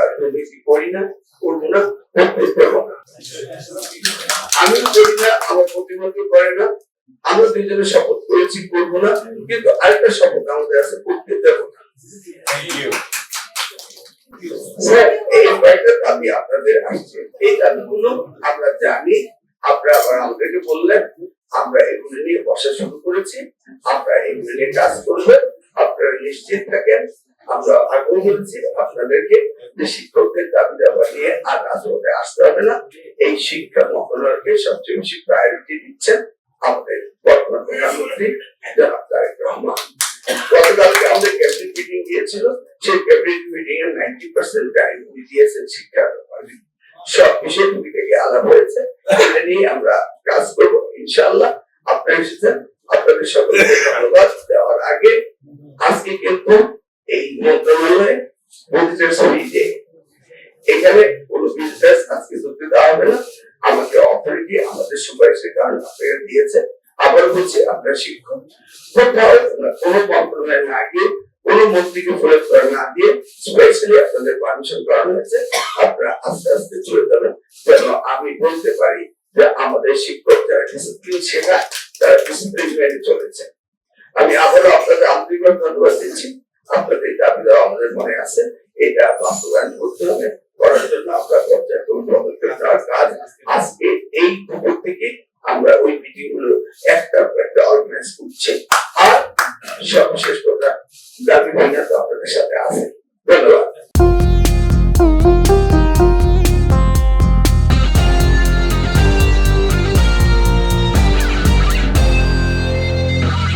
আমরা দুর্নীতি করি না, করবো না, করবো না। আমি করি না, আমার প্রতিমন্ত্রী করে না। আমরা দুইজনে শপথ করেছি করবো না, কিন্তু আরেকটা শপথ আমাদের আছে, করতে দেবো না। এই কয়েকটা দাবি আপনাদের আসছে, এই দাবিগুলো আমরা জানি। আপনারা আবার আমাদেরকে বললেন, আমরা এগুলো নিয়ে বসা শুরু করেছি, আমরা এগুলো নিয়ে কাজ করবো। আপনারা নিশ্চিত থাকেন। আমরা আগেও বলেছি আপনাদেরকে যে শিক্ষকদের দাবি দাবা নিয়ে আর রাজপথে আসতে হবে না। এই শিক্ষা মন্ত্রণালয়কে সবচেয়ে বেশি প্রায়োরিটি দিচ্ছেন আমাদের বর্তমান প্রধানমন্ত্রী জনাব তারেক রহমান। গতকালকে আমাদের ক্যাবিনেট মিটিং দিয়েছিল, সেই ক্যাবিনেট মিটিং এর 90% টাইম উনি দিয়েছেন শিক্ষার ব্যাপারে। সব বিষয় থেকে আলাপ হয়েছে, এটা নিয়ে আমরা কাজ করবো ইনশাআল্লাহ। আপনারা এসেছেন, আপনাদের সকলকে ধন্যবাদ দেওয়ার আগে আজকে কিন্তু এই মন্ত্রণালয়ে এখানে কোন বিজনেস আজকে করতে দেওয়া হবে না। আমাদের অথরিটি আমাদের সুপারিশের কারণে আপনারা দিয়েছে। আবার বলছি, আপনার শিক্ষক কোথাও কোনো মন্ত্রণালয়ে না গিয়ে, কোনো মন্ত্রীকে ফলো করে না দিয়ে স্পেশালি আপনাদের পারমিশন করানো হয়েছে। আপনারা আস্তে আস্তে চলে যাবেন, যেন আমি বলতে পারি যে আমাদের শিক্ষক যারা ডিসিপ্লিন শেখায় তারা ডিসিপ্লিন মেনে চলেছে। আমি আবারও আপনাদের আন্তরিকভাবে ধন্যবাদ দিচ্ছি। আপনাদের দাবি দেওয়া আমাদের মনে আছে, এটা বাস্তবায়ন করতে হবে। করার জন্য আমরা পর্যায়ক্রমে পদক্ষেপ নেওয়ার কাজ আজকে এই খবর থেকে আমরা ওই মিটিং গুলো একটা অর্গানাইজ করছি। আর সর্বশেষ কথা, দাবি ভাইয়া তো আপনাদের সাথে আছে।